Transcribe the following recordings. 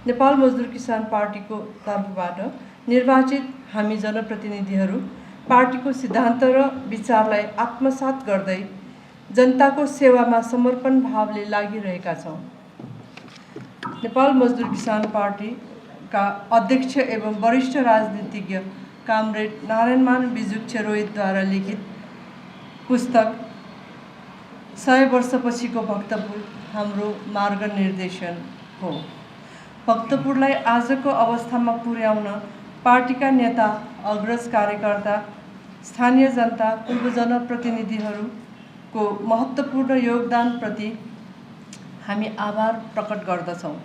नेपाल मजदुर किसान पार्टीको तर्फबाट निर्वाचित हामी जनप्रतिनिधिहरू पार्टीको सिद्धान्त र विचारलाई आत्मसात गर्दै जनताको सेवामा समर्पण भावले लागिरहेका छौँ। नेपाल मजदुर किसान पार्टीका अध्यक्ष एवं वरिष्ठ राजनीतिज्ञ कामरेड नारायणमान बिजुक्ष रोहितद्वारा लिखित पुस्तक 100 वर्षपछिको भक्तपुर हाम्रो मार्गनिर्देशन हो। भक्तपुरलाई आजको अवस्थामा पुर्याउन पार्टीका नेता, अग्रज कार्यकर्ता, स्थानीय जनता, पूर्व जनप्रतिनिधिहरूको महत्त्वपूर्ण योगदानप्रति हामी आभार प्रकट गर्दछौँ।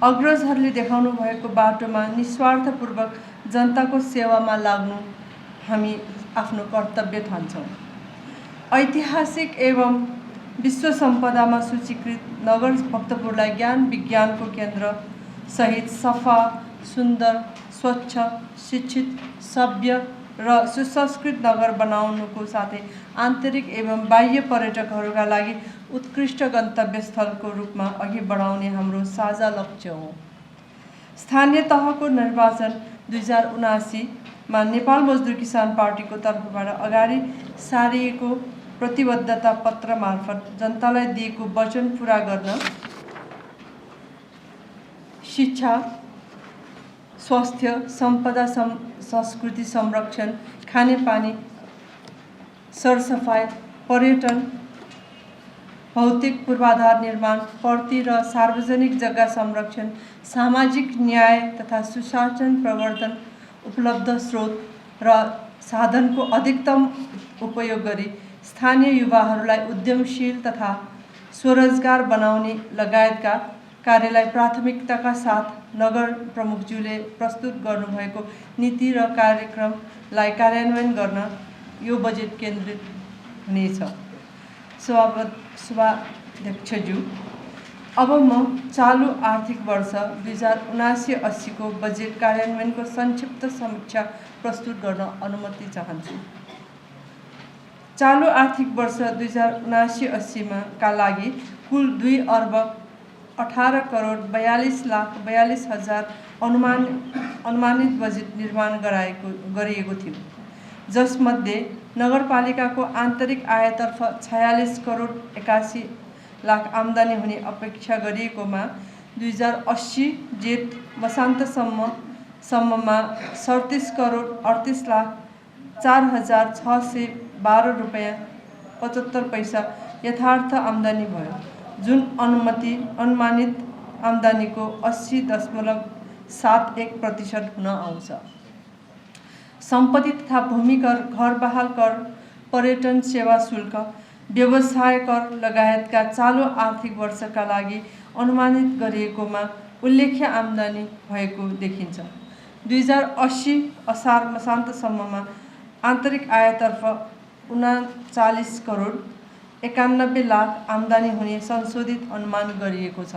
अग्रजहरूले देखाउनु भएको बाटोमा निस्वार्थपूर्वक जनताको सेवामा लाग्नु हामी आफ्नो कर्तव्य ठान्छौँ। ऐतिहासिक एवं विश्व सम्पदामा सूचीकृत नगर भक्तपुरलाई ज्ञान विज्ञानको केन्द्र सहित सफा, सुन्दर, स्वच्छ, शिक्षित, सभ्य र सुसंस्कृत नगर बनाउनुको साथै आन्तरिक एवं बाह्य पर्यटकहरूका लागि उत्कृष्ट गन्तव्य स्थलको रूपमा अघि बढाउने हाम्रो साझा लक्ष्य हो। स्थानीय तहको निर्वाचन 2079मा नेपाल मजदुर किसान पार्टीको तर्फबाट अगाडि सारिएको प्रतिबद्धता पत्र मार्फत जनतालाई दिएको वचन पूरा गर्न शिक्षा, स्वास्थ्य, सम्पदा संस्कृति संरक्षण, खानेपानी, सरसफाई, पर्यटन, भौतिक पूर्वाधार निर्माण, प्रति र सार्वजनिक जग्गा संरक्षण, सामाजिक न्याय तथा सुशासन प्रवर्तन, उपलब्ध स्रोत र साधनको अधिकतम उपयोग गरी स्थानीय युवाहरूलाई उद्यमशील तथा स्वरोजगार बनाउने लगायतका कार्यलाई प्राथमिकताका साथ नगर प्रमुखज्यूले प्रस्तुत गर्नुभएको नीति र कार्यक्रमलाई कार्यान्वयन गर्न यो बजेट केन्द्रित हुनेछ। सभाध्यक्षज्यू, अब म चालु आर्थिक वर्ष 2079-80 को बजेट कार्यान्वयनको संक्षिप्त समीक्षा प्रस्तुत गर्न अनुमति चाहन्छु। चालु आर्थिक वर्ष 2079-80 का लागि कुल 2 अर्ब 18 करोड 42 लाख 42 हजार अनुमानित बजेट निर्माण गरिएको थियो, जसमध्ये नगरपालिकाको आन्तरिक आयतर्फ 46 करोड 81 लाख आम्दानी हुने अपेक्षा गरिएकोमा 2080 जेठ मसान्तसम्ममा 37 करोड 38 लाख 4,612 रुपैयाँ 75 पैसा यथार्थ आम्दानी भयो, जुन अनुमानित आम्दानीको 80.71% हुन आउँछ। सम्पत्ति तथा भूमि कर, घर बहाल कर, पर्यटन सेवा शुल्क, व्यवसाय कर लगायतका चालु आर्थिक वर्षका लागि अनुमानित गरिएकोमा उल्लेख्य आम्दानी भएको देखिन्छ। 2080 असार मसान्तसम्ममा आन्तरिक आयतर्फ 39 करोड 91 लाख आम्दानी हुने संशोधित अनुमान गरिएको छ।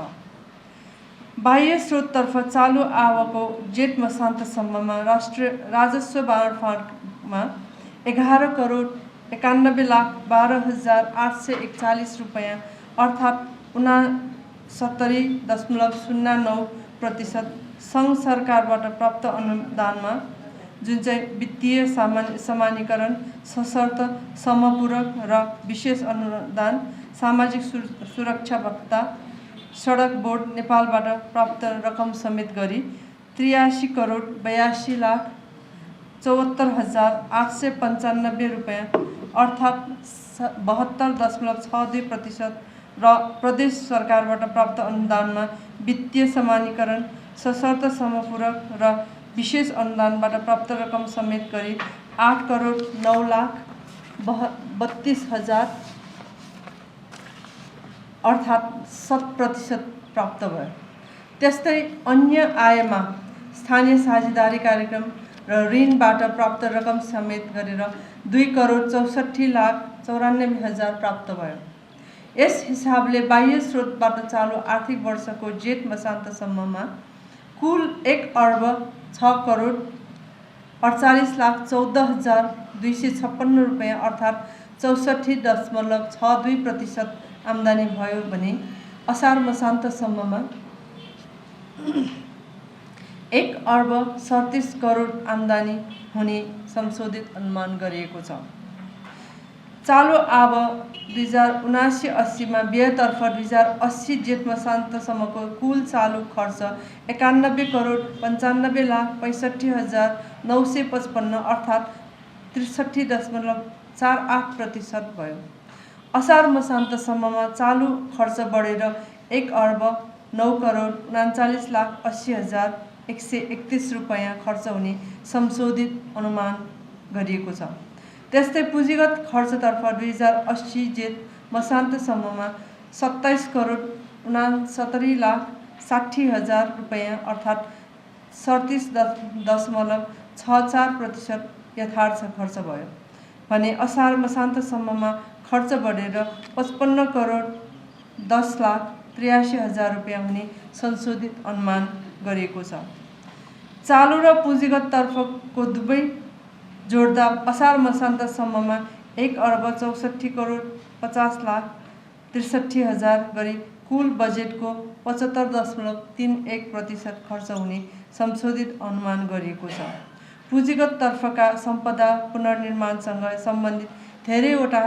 बाह्य स्रोततर्फ चालु आवकको जेठ मसान्तसम्ममा राष्ट्रिय राजस्व बाँडफाँडमा 11 करोड 91 लाख 12,841 रुपैयाँ अर्थात् 69.09% सङ्घ सरकारबाट प्राप्त अनुदानमा, जुन चाहिँ वित्तीय समानीकरण, सशर्त समपूरक र विशेष अनुदान, सामाजिक सुरक्षा भत्ता, सडक बोर्ड नेपालबाट प्राप्त रकम समेत गरी 83 करोड 82 लाख 74,895 रुपैयाँ अर्थात् 72.62% र प्रदेश सरकारबाट प्राप्त अनुदानमा वित्तीय समानीकरण, सशर्त समपूरक र विशेष अनुदानबाट प्राप्त रकम समेत गरी 8 करोड 9 लाख 32 हजार अर्थात् 100% प्राप्त भयो। त्यस्तै अन्य आयमा स्थानीय साझेदारी कार्यक्रम र ऋणबाट प्राप्त रकम समेत गरेर 2 करोड 64 लाख 94 हजार प्राप्त भयो। यस हिसाबले बाह्य स्रोतबाट चालु आर्थिक वर्षको जेठ मसान्तसम्ममा कुल 1 अर्ब 6 करोड 48 लाख 14 हजार 256 रुपैयाँ अर्थात् 64.62% आम्दानी भयो भने असार मसान्तसम्ममा 1,37 करोड आम्दानी हुने संशोधित अनुमान गरिएको छ। चालु आब 2079-80 मा व्ययतर्फ 2080 जेठ मसान्तसम्मको कुल चालु खर्च 91 करोड 95,65,955 अर्थात् 63.48% भयो। असार मसान्तसम्ममा चालु खर्च बढेर 1,09 करोड 39,80,131 रुपैयाँ खर्च हुने संशोधित अनुमान गरिएको छ। त्यस्तै पुँजीगत खर्चतर्फ 2080 जेठ मसान्तसम्ममा 27 करोड 69,60,000 रुपैयाँ अर्थात् 37.64% यथार्थ खर्च भयो भने असार मसान्तसम्ममा खर्च बढेर 55 करोड 10,83,000 रुपैयाँ हुने संशोधित अनुमान गरिएको छ। चालु र पुँजीगत तर्फको दुवै जोड्दा असार मसान्तसम्ममा 1,64 करोड 50,63,000 गरी कुल बजेटको 75.31% खर्च हुने संशोधित अनुमान गरिएको छ। पुँजीगत तर्फका सम्पदा पुनर्निर्माणसँग सम्बन्धित धेरैवटा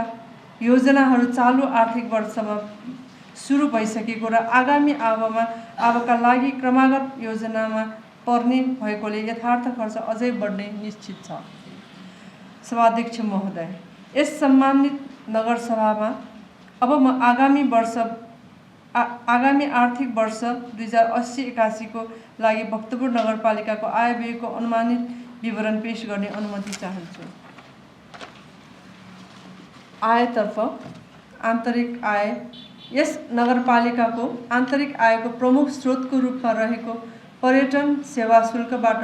योजनाहरू चालु आर्थिक वर्षमा सुरु भइसकेको र आगामी आवका लागि क्रमागत योजनामा पर्ने भएकोले यथार्थ खर्च अझै बढ्ने निश्चित छ। सभाध्यक्ष महोदय, यस सम्मानित नगरसभामा अब म आगामी आर्थिक वर्ष 2080-81 को लागि भक्तपुर नगरपालिकाको आय व्ययको अनुमानित विवरण पेश गर्ने अनुमति चाहन्छु। आयतर्फ आन्तरिक आय। यस नगरपालिकाको आन्तरिक आयको प्रमुख स्रोतको रूपमा रहेको पर्यटन सेवा शुल्कबाट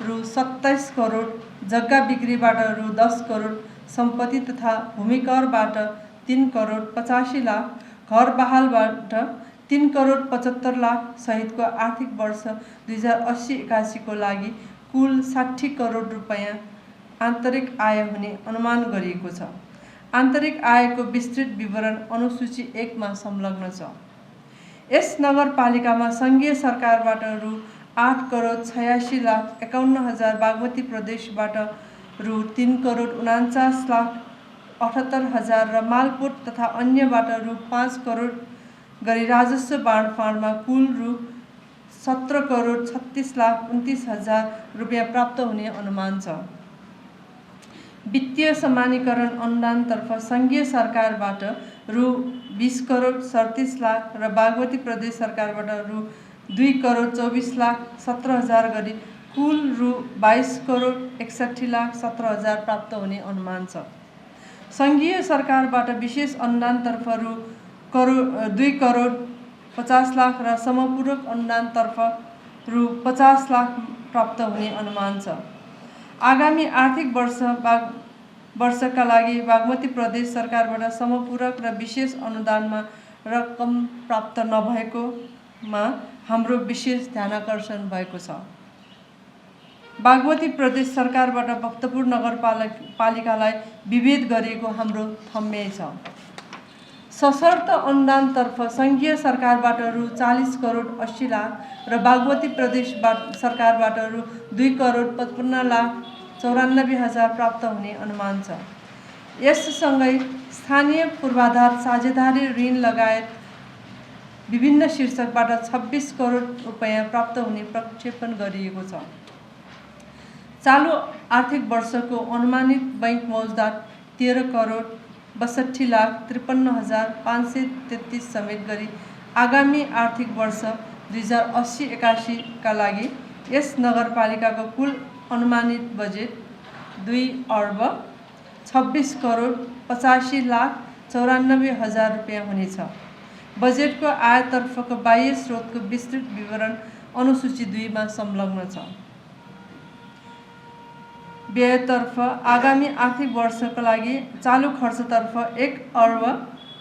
रु 27 करोड, जग्गा बिक्रीबाट रु 10 करोड, सम्पत्ति तथा भूमिकरबाट 3 करोड 85 लाख, घर बहालबाट 3 करोड 75 लाख सहितको आर्थिक वर्ष 2080-81 को लागि कुल 60 करोड रुपैयाँ आन्तरिक आय हुने अनुमान गरिएको छ। आन्तरिक आयको विस्तृत विवरण अनुसूची 1 मा संलग्न छ। यस नगरपालिकामा सङ्घीय सरकारबाट रु 8 करोड 86,51,000, बागमती प्रदेशबाट रु 3 करोड 49,78,000 र मालपोत तथा अन्यबाट रु 5 करोड गरी राजस्व बाँडफाँडमा कुल रु 17 करोड 36,29,000 रुपैयाँ प्राप्त हुने अनुमान छ। वित्तीय समानीकरण अनुदानतर्फ सङ्घीय सरकारबाट रु 20 करोड 37 लाख र बागमती प्रदेश सरकारबाट रु 2 करोड 24,17,000 गरी कुल रु 22 करोड 61,17,000 प्राप्त हुने अनुमान छ। सङ्घीय सरकारबाट विशेष अनुदानतर्फ रु 2 करोड 50 लाख र समपूरक अनुदानतर्फ रु 50 लाख प्राप्त हुने अनुमान छ। आगामी आर्थिक वर्षका लागि बागमती प्रदेश सरकारबाट समपूरक र विशेष अनुदानमा रकम प्राप्त नभएकोमा हाम्रो विशेष ध्यानाकर्षण भएको छ। बागमती प्रदेश सरकारबाट भक्तपुर नगरपालिकालाई विभेद गरिएको हाम्रो थम्याइ छ। सशर्त अनुदानतर्फ सङ्घीय सरकारबाट रु 40 करोड 80 लाख र बागमती प्रदेश सरकारबाट रु 2 करोड 55,94,000 प्राप्त हुने अनुमान छ। यससँगै स्थानीय पूर्वाधार साझेदारी ऋण लगायत विभिन्न शीर्षकबाट 26 करोड रुपैयाँ प्राप्त हुने प्रक्षेपण गरिएको छ। चालु आर्थिक वर्षको अनुमानित बैंक मौजदात 13 करोड 62,53,533 समेत गरी आगामी आर्थिक वर्ष 2080-81 का लागि यस नगरपालिकाको कुल अनुमानित बजेट 2 अर्ब 26 करोड 85,94,000 रुपैयाँ हुनेछ। बजेटको आयतर्फको बाह्य स्रोतको विस्तृत विवरण अनुसूची 2 मा संलग्न छ। व्ययतर्फ आगामी आर्थिक वर्षका लागि चालु खर्चतर्फ 1 अर्ब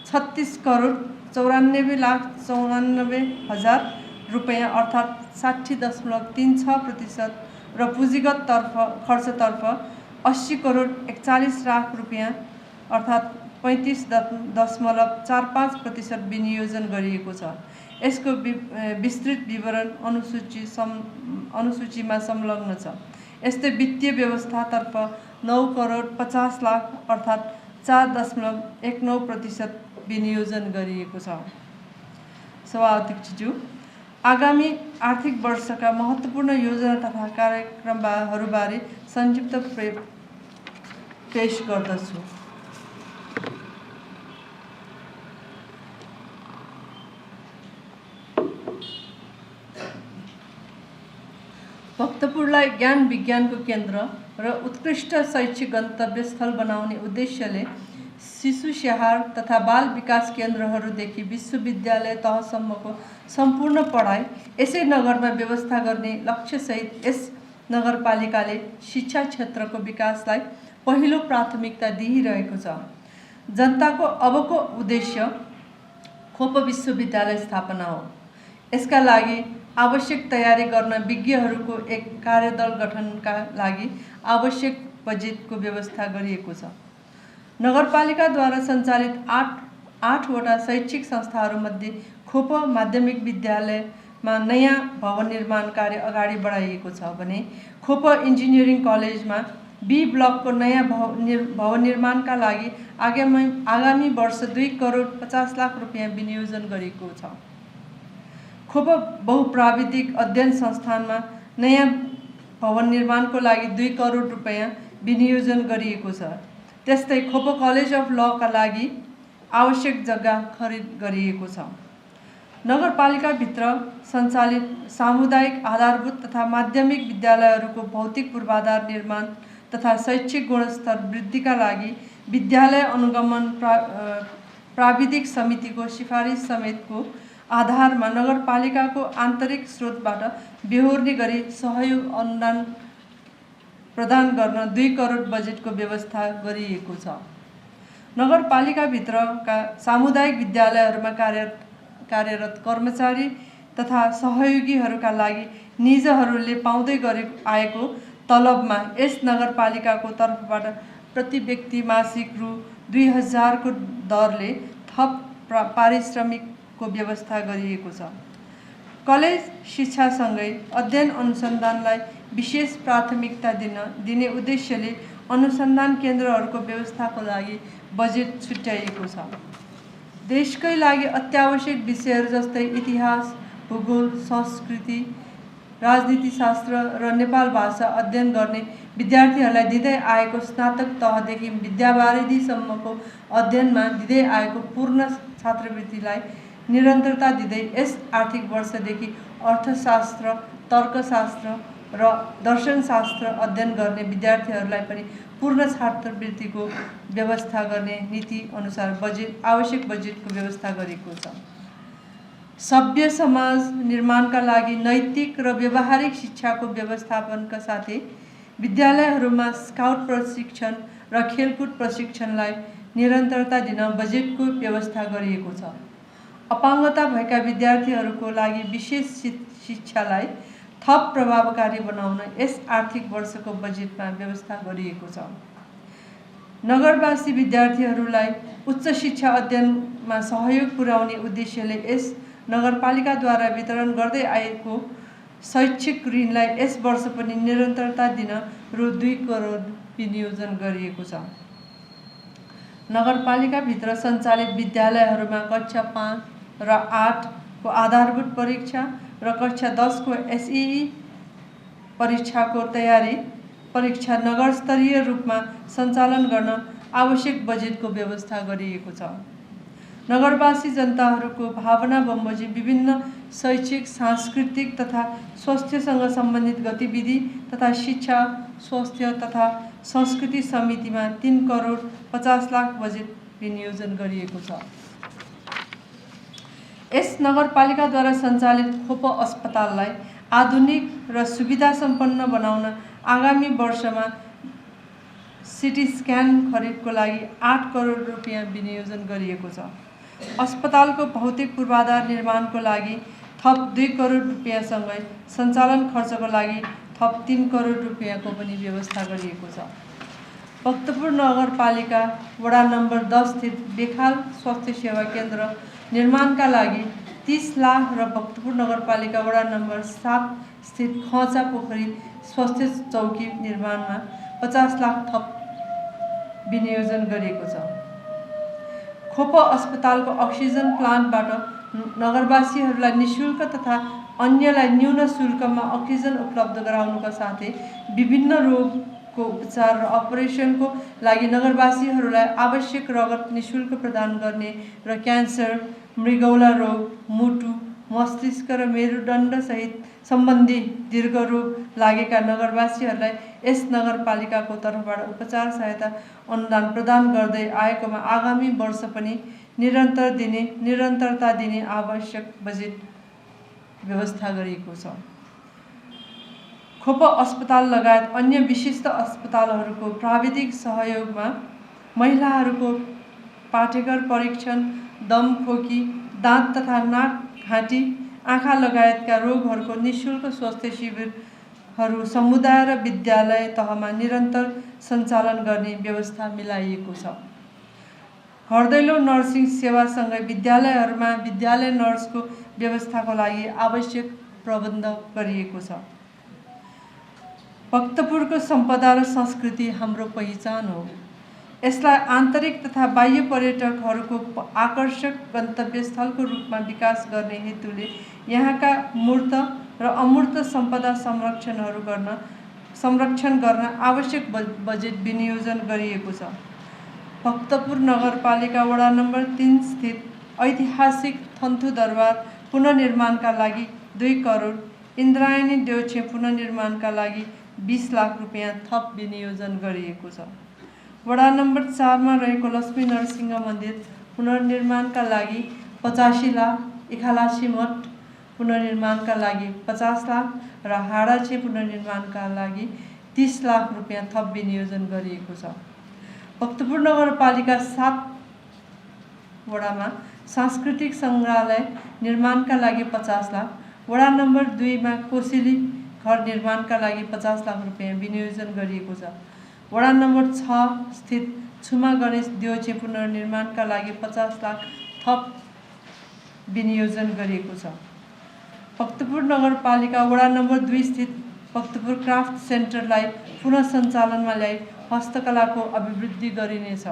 36 करोड 94,94,000 रुपैयाँ अर्थात् 60.36% र पुँजीगत खर्चतर्फ 80 करोड 41 लाख रुपैयाँ अर्थात् 35.45% विनियोजन गरिएको छ। यसको विस्तृत विवरण अनुसूचीमा संलग्न छ। यस्तै वित्तीय व्यवस्थातर्फ 9 करोड 50 लाख अर्थात् 4.19% विनियोजन गरिएको छ। सभाध्यक्षज्यू, आगामी आर्थिक वर्षका महत्त्वपूर्ण योजना तथा कार्यक्रमहरूबारे संक्षिप्त पेश गर्दछु। भक्तपुरलाई ज्ञान विज्ञानको केन्द्र र उत्कृष्ट शैक्षिक गन्तव्यस्थल बनाउने उद्देश्यले शिशु स्याहार तथा बाल विकास केन्द्रहरूदेखि विश्वविद्यालय तहसम्मको सम्पूर्ण पढाइ यसै नगरमा व्यवस्था गर्ने लक्ष्यसहित यस नगरपालिकाले शिक्षा क्षेत्रको विकासलाई पहिलो प्राथमिकता दिइरहेको छ। जनताको अबको उद्देश्य खोप विश्वविद्यालय स्थापना हो। यसका लागि आवश्यक तयारी गर्न विज्ञहरूको एक कार्यदल गठनका लागि आवश्यक बजेटको व्यवस्था गरिएको छ। नगरपालिकाद्वारा सञ्चालित 8वटा शैक्षिक संस्थाहरूमध्ये खोप माध्यमिक विद्यालयमा नयाँ भवन निर्माण कार्य अगाडि बढाइएको छ भने खोप इन्जिनियरिङ कलेजमा बी ब्लकको नयाँ भवन निर्माणका लागि आगामी वर्ष 2 करोड 50 लाख रुपियाँ विनियोजन गरिएको छ। खोप बहुप्राविधिक अध्ययन संस्थानमा नयाँ भवन निर्माणको लागि 2 करोड रुपियाँ विनियोजन गरिएको छ। त्यस्तै खोप कलेज अफ लका लागि आवश्यक जग्गा खरिद गरिएको छ। नगरपालिकाभित्र सञ्चालित सामुदायिक आधारभूत तथा माध्यमिक विद्यालयहरूको भौतिक पूर्वाधार निर्माण तथा शैक्षिक गुणस्तर वृद्धिका लागि विद्यालय अनुगमन प्राविधिक समितिको सिफारिस समेतको आधारमा नगरपालिकाको आन्तरिक स्रोतबाट बेहोर्ने गरी सहयोग अनुदान प्रदान गर्न 2 करोड बजेटको व्यवस्था गरिएको छ। नगरपालिकाभित्रका सामुदायिक विद्यालयहरूमा कार्यरत कर्मचारी तथा सहयोगीहरूका लागि निजहरूले पाउँदै आएको तलबमा यस नगरपालिकाको तर्फबाट प्रति व्यक्ति मासिक रु 2000 को दरले थप पारिश्रमिकको व्यवस्था गरिएको छ। कलेज शिक्षासँगै अध्ययन अनुसन्धानलाई विशेष प्राथमिकता दिने उद्देश्यले अनुसन्धान केन्द्रहरूको व्यवस्थाको लागि बजेट छुट्याइएको छ। देशकै लागि अत्यावश्यक विषयहरू जस्तै इतिहास, भूगोल, संस्कृति, राजनीतिशास्त्र र नेपाल भाषा अध्ययन गर्ने विद्यार्थीहरूलाई दिँदै आएको स्नातक तहदेखि विद्यावारिधीसम्मको अध्ययनमा दिँदै आएको पूर्ण छात्रवृत्तिलाई निरन्तरता दिँदै यस आर्थिक वर्षदेखि अर्थशास्त्र, तर्कशास्त्र र दर्शनशास्त्र अध्ययन गर्ने विद्यार्थीहरूलाई पनि पूर्ण छात्रवृत्तिको व्यवस्था गर्ने नीति अनुसार आवश्यक बजेटको व्यवस्था गरेको छ। सभ्य समाज निर्माणका लागि नैतिक र व्यावहारिक शिक्षाको व्यवस्थापनका साथै विद्यालयहरूमा स्काउट प्रशिक्षण र खेलकुद प्रशिक्षणलाई निरन्तरता दिन बजेटको व्यवस्था गरिएको छ। अपाङ्गता भएका विद्यार्थीहरूको लागि विशेष शिक्षालाई थप प्रभावकारी बनाउन यस आर्थिक वर्षको बजेटमा व्यवस्था गरिएको छ। नगरवासी विद्यार्थीहरूलाई उच्च शिक्षा अध्ययनमा सहयोग पुर्याउने उद्देश्यले यस नगरपालिकाद्वारा वितरण गर्दै आएको शैक्षिक ऋणलाई यस वर्ष पनि निरन्तरता दिन रु 2 करोड विनियोजन गरिएको छ। नगरपालिकाभित्र सञ्चालित विद्यालयहरूमा कक्षा 5 र 8 को आधारभूत परीक्षा र कक्षा 10 को एसईई परीक्षाको तयारी परीक्षा नगरस्तरीय रूपमा सञ्चालन गर्न आवश्यक बजेटको व्यवस्था गरिएको छ। नगरवासी जनताहरूको भावना बमोजिम विभिन्न शैक्षिक, सांस्कृतिक तथा स्वास्थ्यसँग सम्बन्धित गतिविधि तथा शिक्षा, स्वास्थ्य तथा संस्कृति समितिमा 3 करोड 50 लाख बजेट विनियोजन गरिएको छ। यस नगरपालिकाद्वारा सञ्चालित खोप अस्पताललाई आधुनिक र सुविधा सम्पन्न बनाउन आगामी वर्षमा सिटी स्क्यान खरिदको लागि 8 करोड रुपियाँ विनियोजन गरिएको छ। अस्पतालको भौतिक पूर्वाधार निर्माणको लागि थप 2 करोड रुपियाँसँगै सञ्चालन खर्चको लागि थप 3 करोड रुपियाँको पनि व्यवस्था गरिएको छ। भक्तपुर नगरपालिका वडा नम्बर 10 स्थित बेखाल स्वास्थ्य सेवा केन्द्र निर्माणका लागि 30 लाख र भक्तपुर नगरपालिका वडा नम्बर 7 स्थित खचा पोखरी स्वास्थ्य चौकी निर्माणमा 50 लाख थप विनियोजन गरिएको छ। खोप अस्पतालको अक्सिजन प्लान्टबाट नगरवासीहरूलाई निःशुल्क तथा अन्यलाई न्यून शुल्कमा अक्सिजन उपलब्ध गराउनुका साथै विभिन्न रोगको उपचार र अपरेसनको लागि नगरवासीहरूलाई आवश्यक रगत निःशुल्क प्रदान गर्ने र क्यान्सर, मृगौला रोग, मुटु, मस्तिष्क र मेरुदण्ड सहित सम्बन्धी दीर्घ रोग लागेका नगरवासीहरूलाई यस नगरपालिकाको तर्फबाट उपचार सहायता अनुदान प्रदान गर्दै आएकोमा आगामी वर्ष पनि निरन्तरता दिने आवश्यक बजेट व्यवस्था गरिएको छ। खोप अस्पताल लगायत अन्य विशिष्ट अस्पतालहरूको प्राविधिक सहयोगमा महिलाहरूको पाठेघर परीक्षण, दम खोकी, दाँत तथा नाक, घाँटी, आँखा लगायतका रोगहरूको निःशुल्क स्वास्थ्य शिविरहरू समुदाय र विद्यालय तहमा निरन्तर सञ्चालन गर्ने व्यवस्था मिलाइएको छ। घर दैलो नर्सिङ सेवासँगै विद्यालयहरूमा विद्यालय नर्सको व्यवस्थाको लागि आवश्यक प्रबन्ध गरिएको छ। भक्तपुरको सम्पदा र संस्कृति हाम्रो पहिचान हो। यसलाई आन्तरिक तथा बाह्य पर्यटकहरूको आकर्षक गन्तव्यस्थलको रूपमा विकास गर्ने हेतुले यहाँका मूर्त र अमूर्त सम्पदा संरक्षण गर्न आवश्यक बजेट विनियोजन गरिएको छ। भक्तपुर नगरपालिका वडा नम्बर 3 स्थित ऐतिहासिक थन्थु दरबार पुनर्निर्माणका लागि 2 करोड, इन्द्रायणी देउछे पुनर्निर्माणका लागि 20 लाख रुपियाँ थप विनियोजन गरिएको छ। वडा नम्बर 4 मा रहेको लक्ष्मी नरसिंह मन्दिर पुनर्निर्माणका लागि 85 लाख, इखालासी मठ पुनर्निर्माणका लागि 50 लाख र हाडाछे पुनर्निर्माणका लागि 30 लाख रुपियाँ थप विनियोजन गरिएको छ। भक्तपुर नगरपालिका 7 वडामा सांस्कृतिक सङ्ग्रहालय निर्माणका लागि 50 लाख, वडा नम्बर 2 मा कोसेली घर निर्माणका लागि 50 लाख रुपियाँ विनियोजन गरिएको छ। वडा नम्बर 6 स्थित छुमा गणेश देउछे पुनर्निर्माणका लागि 50 लाख थप विनियोजन गरिएको छ। भक्तपुर नगरपालिका वडा नम्बर 2 स्थित भक्तपुर क्राफ्ट सेन्टरलाई पुनः सञ्चालनमा ल्याई हस्तकलाको अभिवृद्धि गरिनेछ।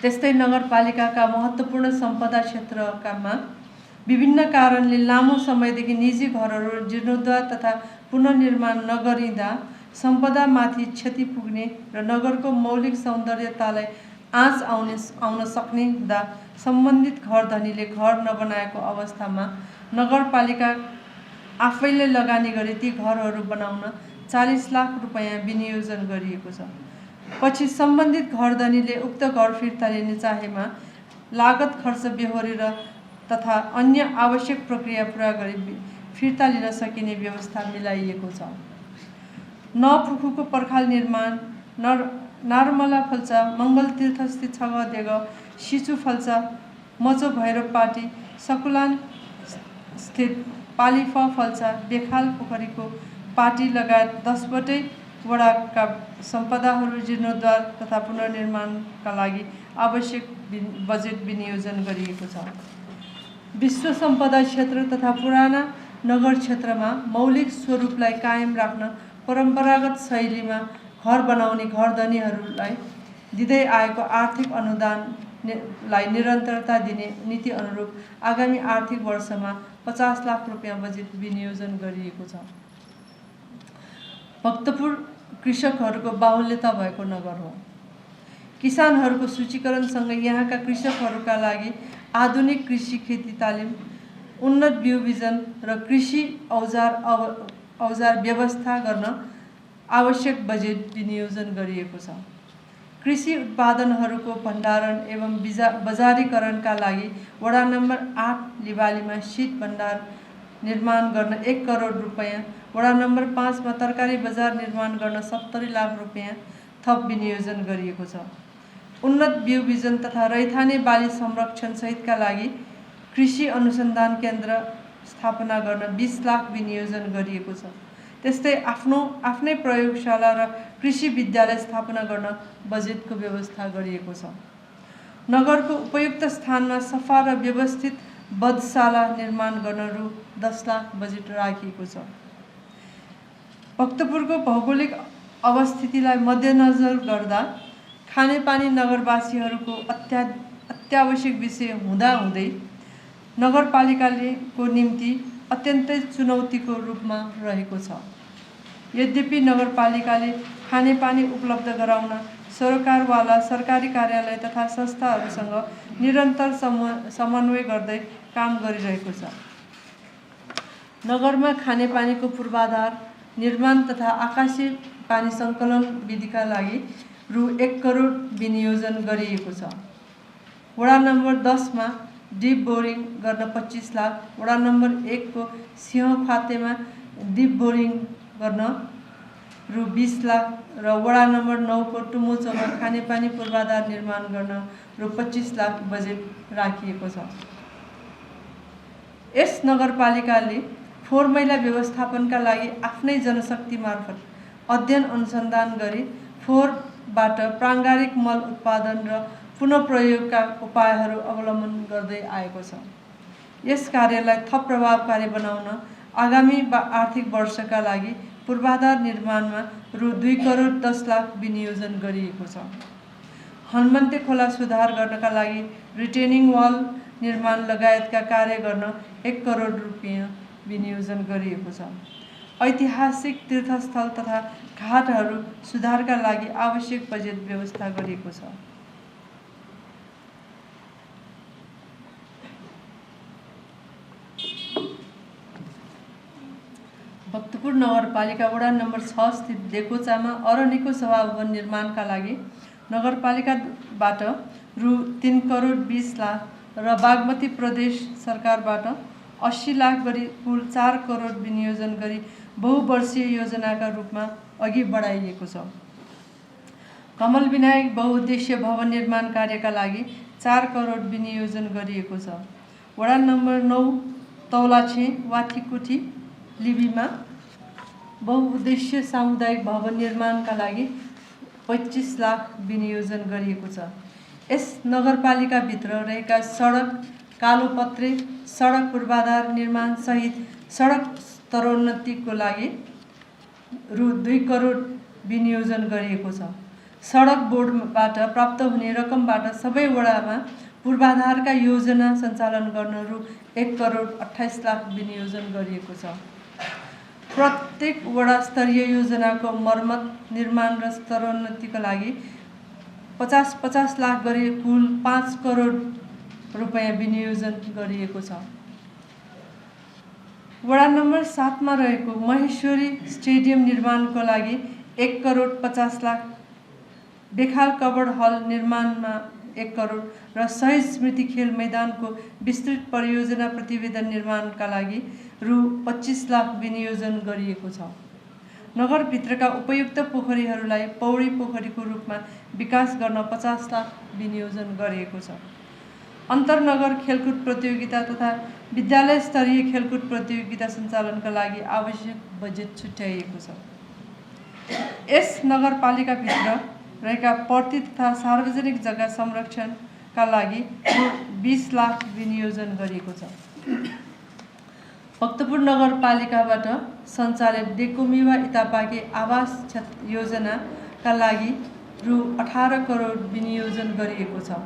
त्यस्तै नगरपालिकाका महत्त्वपूर्ण सम्पदा क्षेत्रकामा विभिन्न कारणले लामो समयदेखि निजी घरहरू जीर्णोद्धार तथा पुनर्निर्माण नगरिँदा सम्पदामाथि क्षति पुग्ने र नगरको मौलिक सौन्दर्यतालाई आँच आउन सक्ने हुँदा सम्बन्धित घर धनीले घर नबनाएको अवस्थामा नगरपालिका आफैले लगानी गरी ती घरहरू बनाउन 40 लाख रुपियाँ विनियोजन गरिएको छ। पछि सम्बन्धित घर धनीले उक्त घर फिर्ता लिने चाहेमा लागत खर्च बेहोरेर तथा अन्य आवश्यक प्रक्रिया पूरा गरी फिर्ता लिन सकिने व्यवस्था मिलाइएको छ। नपुखुको पर्खाल निर्माण, नारमला फल्चा, मङ्गल तीर्थ स्थित छगदेग, सिचु फल्चा, मचो भैरव पाटी, सकुलान स्थित पालिफ फल्चा, बेखाल पोखरीको पाटी लगायत 10वटै वडाका सम्पदाहरू जीर्णोद्धार तथा पुनर्निर्माणका लागि आवश्यक बजेट विनियोजन गरिएको छ। विश्व सम्पदा क्षेत्र तथा पुराना नगर क्षेत्रमा मौलिक स्वरूपलाई कायम राख्न परम्परागत शैलीमा घर बनाउने घर धनीहरूलाई दिँदै आएको आर्थिक अनुदानलाई निरन्तरता दिने नीति अनुरूप आगामी आर्थिक वर्षमा 50 लाख रुपियाँ बजेट विनियोजन गरिएको छ। भक्तपुर कृषकहरूको बाहुल्यता भएको नगर हो। किसानहरूको सूचीकरणसँगै यहाँका कृषकहरूका लागि आधुनिक कृषि खेती तालिम, उन्नत बिउ बिजन र कृषि औजार व्यवस्था गर्न आवश्यक बजेट विनियोजन गरिएको छ। कृषि उत्पादनहरूको भण्डारण एवं बजारीकरणका लागि वडा नम्बर 8 लिबालीमा शीत भण्डार निर्माण गर्न 1 करोड रुपियाँ, वडा नम्बर 5 मा तरकारी बजार निर्माण गर्न 70 लाख रुपियाँ थप विनियोजन गरिएको छ। उन्नत बिउ बिजन तथा रैथाने बाली संरक्षण सहितका लागि कृषि अनुसन्धान केन्द्र स्थापना गर्न 20 लाख विनियोजन गरिएको छ। त्यस्तै आफ्नै प्रयोगशाला र कृषि विद्यालय स्थापना गर्न बजेटको व्यवस्था गरिएको छ। नगरको उपयुक्त स्थानमा सफा र व्यवस्थित बधशाला निर्माण गर्न रु 10 लाख बजेट राखिएको छ। भक्तपुरको भौगोलिक अवस्थितिलाई मध्यनजर गर्दा खानेपानी नगरवासीहरूको अत्यावश्यक विषय हुँदाहुँदै नगरपालिकाको निम्ति अत्यन्तै चुनौतीको रूपमा रहेको छ। यद्यपि नगरपालिकाले खानेपानी उपलब्ध गराउन सरोकारवाला सरकारी कार्यालय तथा संस्थाहरूसँग निरन्तर समन्वय गर्दै काम गरिरहेको छ। नगरमा खानेपानीको पूर्वाधार निर्माण तथा आकाशे पानी सङ्कलन विधिका लागि रु 1 करोड विनियोजन गरिएको छ। वडा नम्बर 10 मा डिप बोरिङ गर्न 25 लाख, वडा नम्बर 1 को सिंहखातेमा डिप बोरिङ गर्न रु 20 लाख र वडा नम्बर 9 को टुमोचोमा खानेपानी पूर्वाधार निर्माण गर्न रु 25 लाख बजेट राखिएको छ। यस नगरपालिकाले फोहोर मैला व्यवस्थापनका लागि आफ्नै जनशक्ति मार्फत अध्ययन अनुसन्धान गरी फोहोरबाट प्राङ्गारिक मल उत्पादन र पुनः प्रयोगका उपायहरू अवलम्बन गर्दै आएको छ। यस कार्यलाई थप प्रभावकारी बनाउन आगामी आर्थिक वर्षका लागि पूर्वाधार निर्माणमा रु 2 करोड 10 लाख विनियोजन गरिएको छ। हनुमन्ते खोला सुधार गर्नका लागि रिटेनिङ वाल निर्माण लगायतका कार्य गर्न 1 करोड रुपियाँ विनियोजन गरिएको छ। ऐतिहासिक तीर्थस्थल तथा घाटहरू सुधारका लागि आवश्यक बजेट व्यवस्था गरिएको छ। भक्तपुर नगरपालिका वडा नम्बर 6 स्थित डेकोचामा अरनिको सभाभवन निर्माणका लागि नगरपालिकाबाट रु 3 करोड 20 लाख र बागमती प्रदेश सरकारबाट 80 लाख गरी कुल 4 करोड विनियोजन गरी बहुवर्षीय योजनाका रूपमा अघि बढाइएको छ। कमल विनायक बहुउद्देश्य भवन निर्माण कार्यका लागि 4 करोड विनियोजन गरिएको छ। वडा नम्बर 9 तौलाछे वाथीकुठी लिबीमा बहुउद्देश्य सामुदायिक भवन निर्माणका लागि 25 लाख विनियोजन गरिएको छ। यस नगरपालिकाभित्र रहेका सडक कालोपत्रे सडक पूर्वाधार निर्माण सहित सडक स्तरोन्नतिको लागि रु 2 करोड विनियोजन गरिएको छ। सडक बोर्डबाट प्राप्त हुने रकमबाट सबै वडामा पूर्वाधारका योजना सञ्चालन गर्न रु 1 करोड 28 लाख विनियोजन गरिएको छ। प्रत्येक वडा स्तरीय योजनाको मर्मत निर्माण र स्तरोन्नतिका लागि 50-50 लाख गरी कुल 5 करोड रुपियाँ विनियोजन गरिएको छ। वडा नम्बर 7 मा रहेको महेश्वरी स्टेडियम निर्माणको लागि 1 करोड 50 लाख, बेखाल कबड हल निर्माणमा 1 करोड र शहीद स्मृति खेल मैदानको विस्तृत परियोजना प्रतिवेदन निर्माणका लागि रु 25 लाख विनियोजन गरिएको छ। नगरभित्रका उपयुक्त पोखरीहरूलाई पौडी पोखरीको रूपमा विकास गर्न 50 लाख विनियोजन गरिएको छ। अन्तर्नगर खेलकुद प्रतियोगिता तथा विद्यालय स्तरीय खेलकुद प्रतियोगिता सञ्चालनका लागि आवश्यक बजेट छुट्याइएको छ। यस नगरपालिकाभित्र रहेका प्रति तथा सार्वजनिक जग्गा संरक्षणका लागि 20 लाख विनियोजन गरिएको छ। भक्तपुर नगरपालिकाबाट सञ्चालित डेकोमिवा इतापाके आवास योजनाका लागि रु 18 करोड विनियोजन गरिएको छ।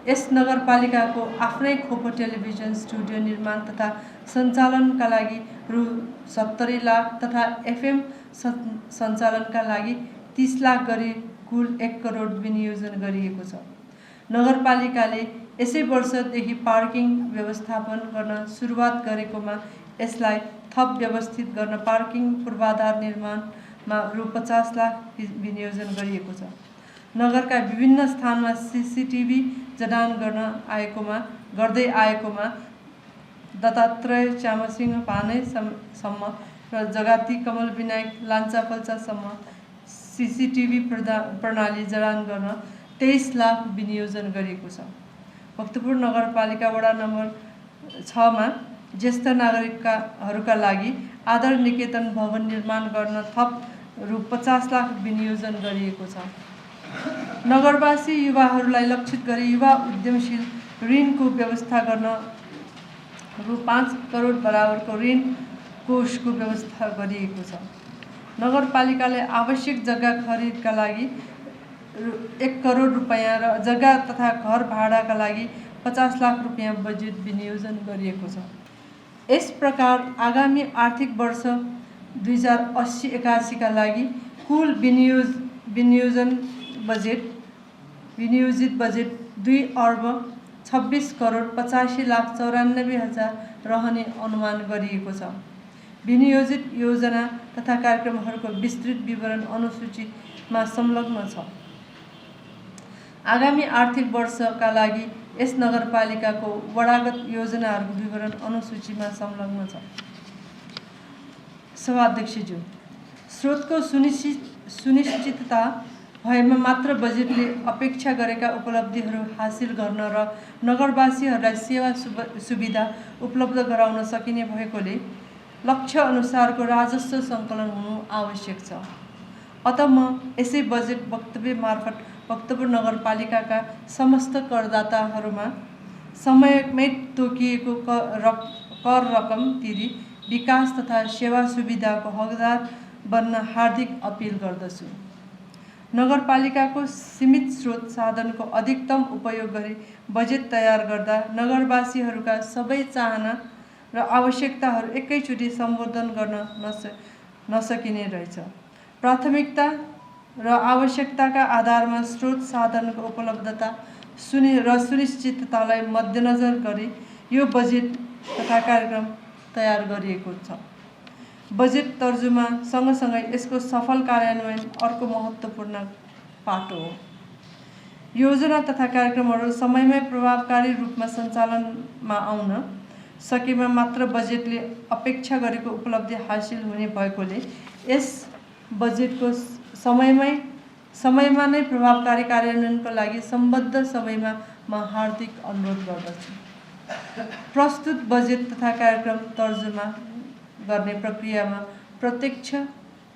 यस नगरपालिकाको आफ्नै खोपो टेलिभिजन स्टुडियो निर्माण तथा सञ्चालनका लागि रु 70 लाख तथा एफएम सञ्चालनका लागि 30 लाख गरी कुल 1 करोड विनियोजन गरिएको छ। नगरपालिकाले यसै वर्षदेखि पार्किङ व्यवस्थापन गर्न सुरुवात गरेकोमा यसलाई थप व्यवस्थित गर्न पार्किङ पूर्वाधार निर्माणमा रु 50 लाख विनियोजन गरिएको छ। नगरका विभिन्न स्थानमा सीसीटीभी जडान गर्दै आएकोमा दत्तात्रेय च्यामसिंह पानेसम्म र जगाती कमल विनायक लान्चापल्चासम्म सीसीटीभी प्रणाली जडान गर्न 23 लाख विनियोजन गरिएको छ। भक्तपुर नगरपालिका वडा नम्बर 6 मा ज्येष्ठ नागरिकहरूका लागि आदर निकेतन भवन निर्माण गर्न थप रु 50 लाख विनियोजन गरिएको छ। नगरवासी युवाहरूलाई लक्षित गरी युवा उद्यमशील ऋणको व्यवस्था गर्न रु 5 करोड बराबरको ऋण कोषको व्यवस्था गरिएको छ। नगरपालिकाले आवश्यक जग्गा खरिदका लागि 1 करोड रुपैयाँ र जग्गा तथा घर भाडाका लागि 50 लाख रुपैयाँ बजेट विनियोजन गरिएको छ। यस प्रकार आगामी आर्थिक वर्ष 2080-81 का लागि कुल विनियोजित बजेट 2 अर्ब 26 करोड 85 लाख 94 हजार रहने अनुमान गरिएको छ। विनियोजित योजना तथा कार्यक्रमहरूको विस्तृत विवरण अनुसूचीमा संलग्न छ। आगामी आर्थिक वर्षका लागि यस नगरपालिकाको वडागत योजनाहरूको विवरण अनुसूचीमा संलग्न छ। सभाध्यक्षज्यू, स्रोतको सुनिश्चितता भएमा मात्र बजेटले अपेक्षा गरेका उपलब्धिहरू हासिल गर्न र नगरवासीहरूलाई सेवा सुविधा उपलब्ध गराउन सकिने भएकोले लक्ष्य अनुसारको राजस्व सङ्कलन हुनु आवश्यक छ। अत म यसै बजेट वक्तव्य मार्फत भक्तपुर नगरपालिकाका समस्त करदाताहरूमा समयमै तोकिएको कर रकम तिरी विकास तथा सेवा सुविधाको हकदार बन्न हार्दिक अपिल गर्दछु। नगरपालिकाको सीमित स्रोत साधनको अधिकतम उपयोग गरी बजेट तयार गर्दा नगरवासीहरूका सबै चाहना र आवश्यकताहरू एकैचोटि सम्बोधन गर्न नसकिने रहेछ। प्राथमिकता र आवश्यकताका आधारमा स्रोत साधनको उपलब्धता र सुनिश्चिततालाई मध्यनजर गरी यो बजेट तथा कार्यक्रम तयार गरिएको छ। बजेट तर्जुमा सँगसँगै यसको सफल कार्यान्वयन अर्को महत्त्वपूर्ण पाटो हो। योजना तथा कार्यक्रमहरू समयमै प्रभावकारी रूपमा सञ्चालनमा आउन सकेमा मात्र बजेटले अपेक्षा गरेको उपलब्धि हासिल हुने भएकोले यस बजेटको समयमा नै प्रभावकारी कार्यान्वयनको लागि सम्बद्ध सबैमा म हार्दिक अनुरोध गर्दछु। प्रस्तुत बजेट तथा कार्यक्रम तर्जुमा गर्ने प्रक्रियामा प्रत्यक्ष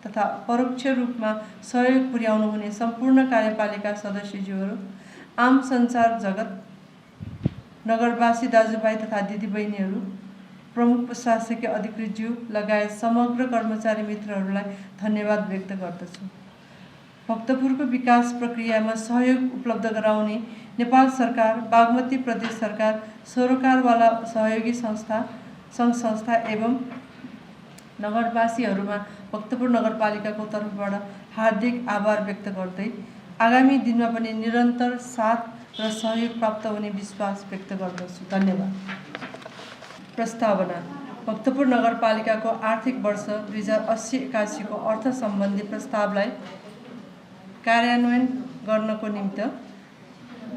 तथा परोक्ष रूपमा सहयोग पुर्याउनु हुने सम्पूर्ण कार्यपालिका सदस्यज्यूहरू, आम सञ्चार जगत, नगरवासी दाजुभाइ तथा दिदीबहिनीहरू, प्रमुख प्रशासकीय अधिकृतज्यू लगायत समग्र कर्मचारी मित्रहरूलाई धन्यवाद व्यक्त गर्दछु। भक्तपुरको विकास प्रक्रियामा सहयोग उपलब्ध गराउने नेपाल सरकार, बागमती प्रदेश सरकार, सरोकारवाला सहयोगी संस्था, सङ्घ संस्था एवं नगरवासीहरूमा भक्तपुर नगरपालिकाको तर्फबाट हार्दिक आभार व्यक्त गर्दै आगामी दिनमा पनि निरन्तर साथ र सहयोग प्राप्त हुने विश्वास व्यक्त गर्दछु। धन्यवाद। प्रस्तावना: भक्तपुर नगरपालिकाको आर्थिक वर्ष 2080-81 को अर्थ सम्बन्धी प्रस्तावलाई कार्यान्वयन गर्नको निमित्त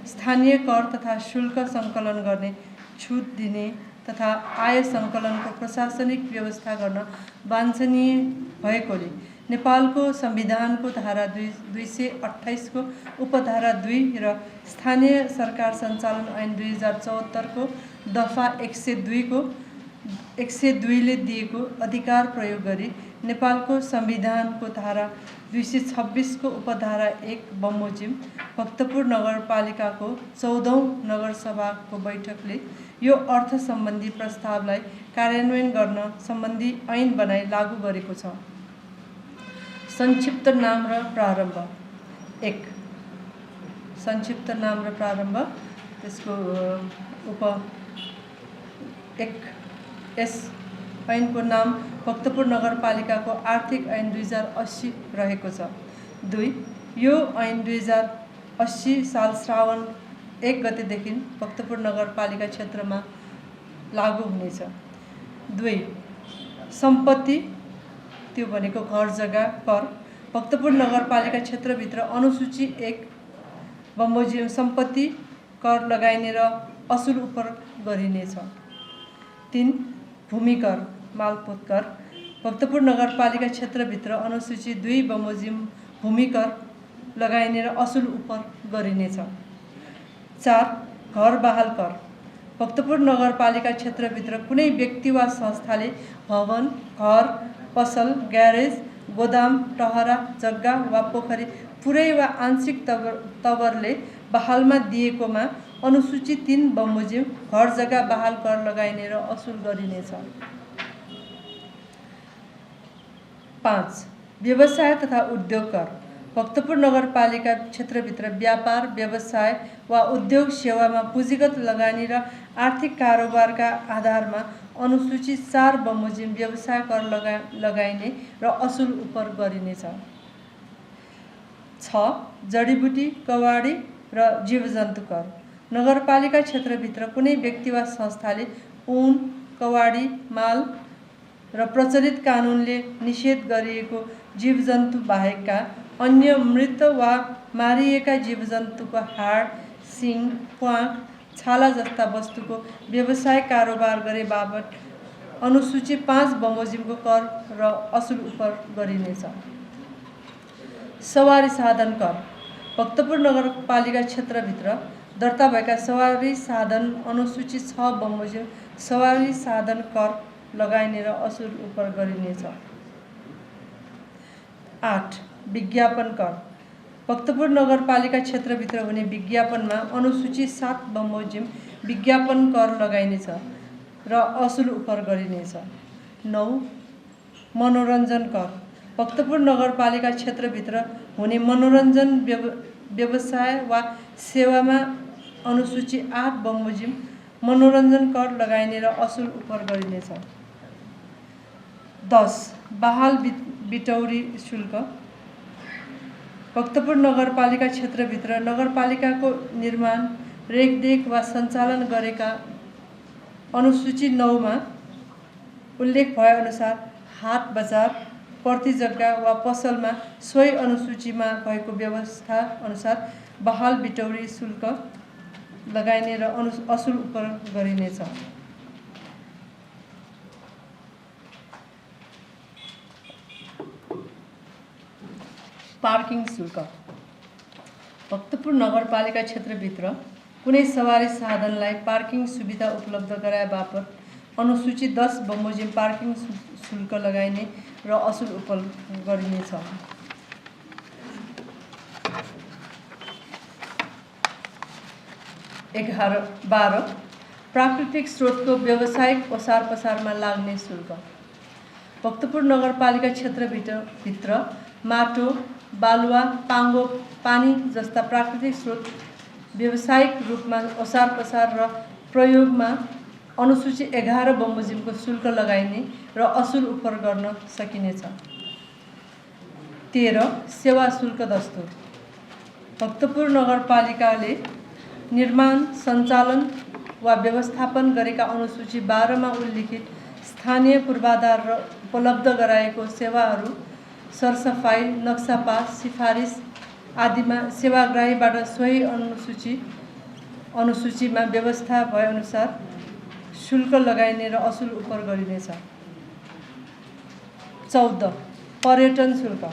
स्थानीय कर तथा शुल्क सङ्कलन गर्ने छुट दिने तथा आय सङ्कलनको प्रशासनिक व्यवस्था गर्न वाञ्छनीय भएकोले नेपालको संविधानको धारा 228 को उपधारा 2 र स्थानीय सरकार सञ्चालन ऐन 2074 को दफा 102 ले दिएको अधिकार प्रयोग गरी नेपालको संविधानको धारा 226 को उपधारा 1 बमोजिम भक्तपुर नगरपालिकाको 14औं नगरसभाको बैठकले यो अर्थ सम्बन्धी प्रस्तावलाई कार्यान्वयन गर्न सम्बन्धी ऐन बनाई लागू गरेको छ। संक्षिप्त नाम र प्रारम्भ: 1. संक्षिप्त नाम र प्रारम्भ, त्यसको यस ऐनको नाम भक्तपुर नगरपालिकाको आर्थिक ऐन 2080 रहेको छ। 2. यो ऐन 2080 साल श्रावण 1 गतेदेखि भक्तपुर नगरपालिका क्षेत्रमा लागू हुनेछ। 2. सम्पत्ति, त्यो भनेको घर जग्गा कर, भक्तपुर नगरपालिका क्षेत्रभित्र अनुसूची 1 बमोजिम सम्पत्ति कर लगाइने र असुल उप गरिनेछ। 3. भूमि कर, मालपोत कर, भक्तपुर नगरपालिका क्षेत्रभित्र अनुसूची 2 बमोजिम भूमि कर लगाइने र असुल उप गरिनेछ। 4. घर बहाल कर, भक्तपुर नगरपालिका क्षेत्रभित्र कुनै व्यक्ति वा संस्थाले भवन, घर, पसल, ग्यारेज, गोदाम, टहरा, जग्गा वा पोखरी पुरै वा आंशिक तवरले बहालमा दिएकोमा अनुसूची 3 बमोजिम घर जग्गा बहाल कर लगाइने र असुल गरिनेछ। 5. व्यवसाय तथा उद्योग कर। भक्तपुर नगरपालिका क्षेत्रभित्र व्यापार, व्यवसाय वा उद्योग सेवामा पुँजीगत लगानी र आर्थिक कारोबारका आधारमा अनुसूची 4 बमोजिम व्यवसाय कर लगाइने र असुल उपर गरिनेछ। 6. जडीबुटी, कवाडी र जीवजन्तु कर। नगरपालिका क्षेत्रभित्र कुनै व्यक्ति वा संस्थाले ऊन, कवाडी, माल र प्रचलित कानुनले निषेध गरिएको जीवजन्तु बाहेकका अन्य मृत वा मारिएका जीवजन्तुको हाड, सिङ, प्वाँख, छाला जस्ता वस्तुको व्यवसाय कारोबार गरे बापत अनुसूची 5 बमोजिमको कर र असुल उपर गरिनेछ। सवारी साधन कर। भक्तपुर नगरपालिका क्षेत्रभित्र दर्ता भएका सवारी साधन अनुसूची 6 बमोजिम सवारी साधन कर लगाइने र असुल उपर गरिनेछ। 8. विज्ञापन कर। भक्तपुर नगरपालिका क्षेत्रभित्र हुने विज्ञापनमा अनुसूची 7 बमोजिम विज्ञापन कर लगाइनेछ र असुल उपर गरिनेछ। 9. मनोरञ्जन कर। भक्तपुर नगरपालिका क्षेत्रभित्र हुने मनोरञ्जन व्यवसाय वा सेवामा अनुसूची 8 बमोजिम मनोरञ्जन कर लगाइने र असुल उपर गरिनेछ। 10. बहाल बिटौरी शुल्क। भक्तपुर नगरपालिका क्षेत्रभित्र नगरपालिकाको निर्माण, रेखदेख वा सञ्चालन गरेका अनुसूची 9 मा उल्लेख भएअनुसार हाट बजार, प्रति जग्गा वा पसलमा सोही अनुसूचीमा भएको व्यवस्था अनुसार बहाल बिटौरी शुल्क लगाइने र असुल उपर गरिनेछ। पार्किङ शुल्क। भक्तपुर नगरपालिका क्षेत्रभित्र कुनै सवारी साधनलाई पार्किङ सुविधा उपलब्ध गराए बापत अनुसूची 10 बमोजिम पार्किङ शुल्क लगाइने र असुल उपर गरिनेछ। 12. प्राकृतिक स्रोतको व्यावसायिक ओसार पसारमा लाग्ने शुल्क। भक्तपुर नगरपालिका क्षेत्रभित्र माटो, बालुवा, पाङ्गो, पानी जस्ता प्राकृतिक स्रोत व्यावसायिक रूपमा ओसार पसार र प्रयोगमा अनुसूची 11 बमोजिमको शुल्क लगाइने र असुल उपर गर्न सकिनेछ। 13. सेवा शुल्क दस्तुर। भक्तपुर नगरपालिकाले निर्माण, सञ्चालन वा व्यवस्थापन गरेका अनुसूची 12 मा उल्लिखित स्थानीय पूर्वाधार र उपलब्ध गराएको सेवाहरू सरसफाई, नक्सापास, सिफारिस आदिमा सेवाग्राहीबाट सोही अनुसूचीमा व्यवस्था भएअनुसार शुल्क लगाइने र असुल उपर गरिनेछ। 14. पर्यटन शुल्क।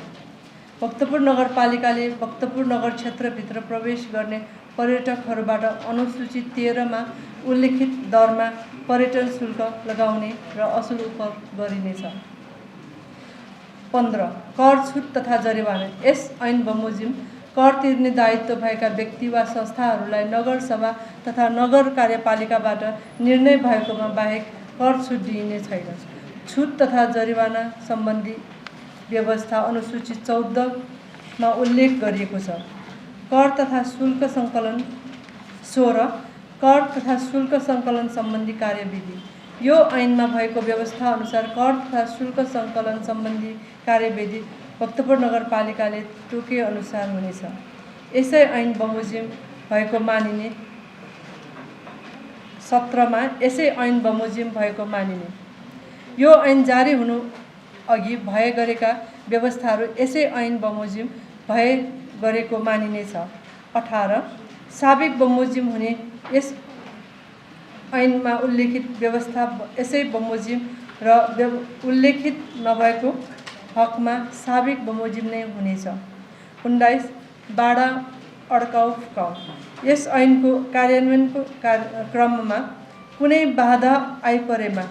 भक्तपुर नगरपालिकाले भक्तपुर नगर क्षेत्रभित्र प्रवेश गर्ने पर्यटकहरूबाट अनुसूची 13 मा उल्लेखित दरमा पर्यटन शुल्क लगाउने र असुल उपर गरिनेछ। 15. कर छुट तथा जरिवाना। यस ऐन बमोजिम कर तिर्ने दायित्व भएका व्यक्ति वा संस्थाहरूलाई नगरसभा तथा नगर कार्यपालिकाबाट निर्णय भएकोमा बाहेक कर छुट दिइने छैन। छुट तथा जरिवाना सम्बन्धी व्यवस्था अनुसूची 14 मा उल्लेख गरिएको छ। कर तथा शुल्क सङ्कलन। 16. कर तथा शुल्क सङ्कलन सम्बन्धी कार्यविधि। यो ऐनमा भएको व्यवस्था अनुसार कर तथा शुल्क सङ्कलन सम्बन्धी कार्यविधि भक्तपुर नगरपालिकाले तोके अनुसार हुनेछ। यसै ऐन बमोजिम भएको मानिने। 17 मा यसै ऐन बमोजिम भएको मानिने। यो ऐन जारी हुनु अघि भए गरेका व्यवस्थाहरू यसै ऐन बमोजिम भए गरेको मानिनेछ। 18. साबिक बमोजिम हुने। यस ऐनमा उल्लेखित व्यवस्था यसै बमोजिम र उल्लेखित नभएको हकमा साबिक बमोजिम नै हुनेछ। 19. बाडा अड्काउ फुकाउ। यस ऐनको कार्यान्वयनको क्रममा कुनै बाधा आइपरेमा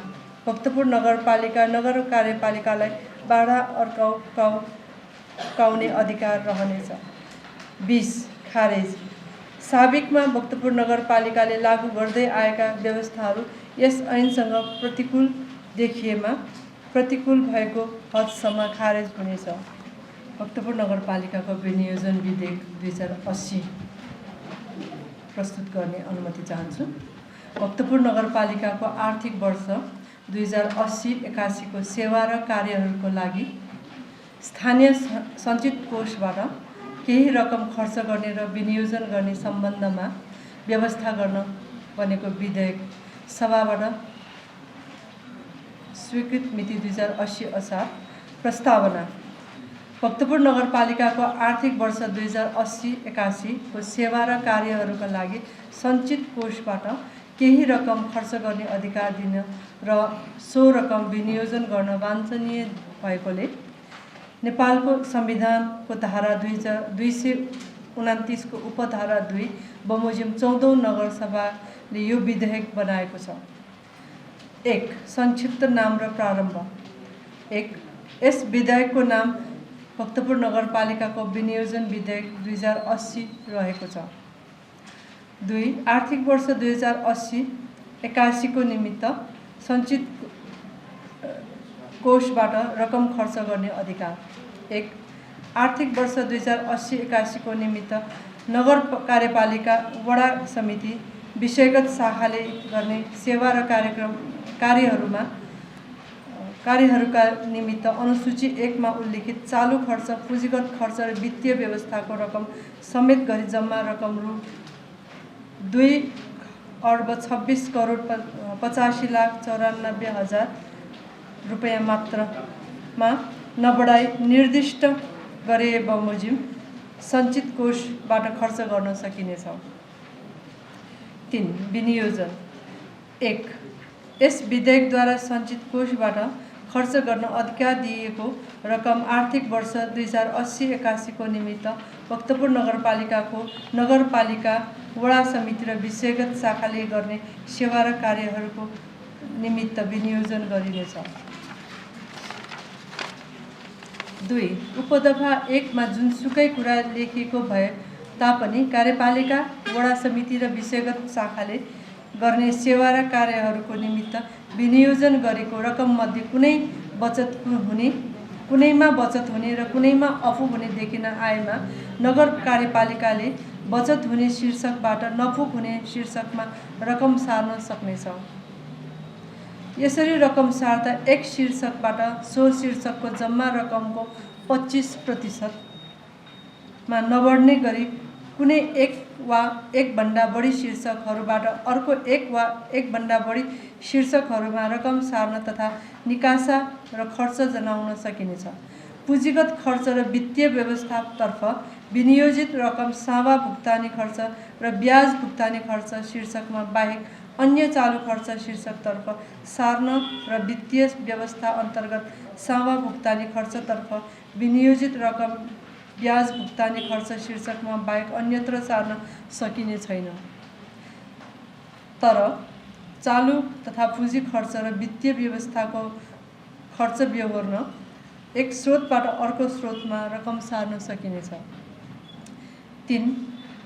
भक्तपुर नगरपालिका नगर कार्यपालिकालाई बाधा अड्काउने अधिकार रहनेछ। 20 खारेज। साबिकमा भक्तपुर नगरपालिकाले लागू गर्दै आएका व्यवस्थाहरू यस ऐनसँग प्रतिकूल देखिएमा प्रतिकूल भएको हदसम्म खारेज हुनेछ। भक्तपुर नगरपालिकाको विनियोजन विधेयक 2080 प्रस्तुत गर्ने अनुमति चाहन्छु। भक्तपुर नगरपालिकाको आर्थिक वर्ष 2080-81 को सेवा र कार्यहरूको लागि स्थानीय सञ्चित कोषबाट केही रकम खर्च गर्ने र विनियोजन गर्ने सम्बन्धमा व्यवस्था गर्न बनेको विधेयक सभाबाट स्वीकृत मिति 2080 असार। प्रस्तावना। भक्तपुर नगरपालिकाको आर्थिक वर्ष 2080-81 को सेवा र कार्यहरूका लागि सञ्चित कोषबाट केही रकम खर्च गर्ने अधिकार दिन र सो रकम विनियोजन गर्न वाञ्छनीय भएकोले नेपालको संविधानको धारा 229 को उपधारा 2 बमोजिम 14औं नगरसभाले यो विधेयक बनाएको छ। 1. संक्षिप्त नाम र प्रारम्भ। 1. यस विधेयकको नाम भक्तपुर नगरपालिकाको विनियोजन विधेयक 2080 रहेको छ। 2. आर्थिक वर्ष 2080-81 को निमित्त सञ्चित कोषबाट रकम खर्च गर्ने अधिकार। 1. आर्थिक वर्ष 2080-81 को निमित्त नगर कार्यपालिका वडा समिति विषयगत शाखाले गर्ने सेवा र कार्यहरूका निमित्त अनुसूची 1 मा उल्लिखित चालू खर्च, पुँजीगत खर्च र वित्तीय व्यवस्थाको रकम समेत गरी जम्मा रकम रु 2,26,85,94,000 रुपैयाँ मात्रामा नबढाई निर्दिष्ट गरे बमोजिम सञ्चित कोषबाट खर्च गर्न सकिनेछ। 3. विनियोजन। 1. यस विधेयकद्वारा सञ्चित कोषबाट खर्च गर्न अधिकार दिएको रकम आर्थिक वर्ष 2080-81 को निमित्त भक्तपुर नगरपालिकाको नगरपालिका वडा समिति र विषयगत शाखाले गर्ने सेवा र कार्यहरूको निमित्त विनियोजन गरिनेछ। 2. उपदफा 1 मा जुनसुकै कुरा लेखिएको भए तापनि कार्यपालिका वडा समिति र विषयगत शाखाले गर्ने सेवा र कार्यहरूको निमित्त विनियोजन गरेको रकममध्ये कुनैमा बचत हुने र कुनैमा अफू हुने देखिन आएमा नगर कार्यपालिकाले बचत हुने शीर्षकबाट नफुक हुने शीर्षकमा रकम सार्न सक्नेछ। यसरी रकम सार्दा एक शीर्षकबाट सो शीर्षकको जम्मा रकमको 25% मा नबढ्ने गरी कुनै एक वा एक भन्दा बढी शीर्षकहरूबाट अर्को एक वा एक भन्दा बढी शीर्षकहरूमा रकम सार्न तथा निकासा र खर्च जनाउन सकिनेछ। पुँजीगत खर्च र वित्तीय व्यवस्थातर्फ विनियोजित रकम सावा भुक्तानी खर्च र ब्याज भुक्तानी खर्च शीर्षकमा बाहेक अन्य चालू खर्च शीर्षकतर्फ सार्न र वित्तीय व्यवस्था अन्तर्गत सावा भुक्तानी खर्चतर्फ विनियोजित रकम ब्याज भुक्तानी खर्च शीर्षकमा बाहेक अन्यत्र सार्न सकिने छैन। तर चालू तथा पुँजी खर्च र वित्तीय व्यवस्थाको खर्च व्यवहार्न एक स्रोतबाट अर्को स्रोतमा रकम सार्न सकिनेछ। 3.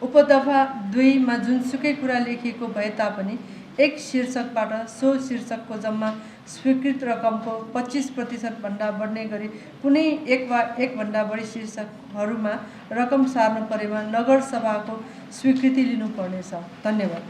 उपदफा 2 मा जुनसुकै कुरा लेखिएको भए तापनि एक शीर्षकबाट सो शीर्षकको जम्मा स्वीकृत रकमको 25% भन्दा बढ्ने गरी कुनै एक वा एक भन्दा बढी शीर्षकहरूमा रकम सार्न परेमा नगर सभाको स्वीकृति लिनुपर्नेछ। धन्यवाद।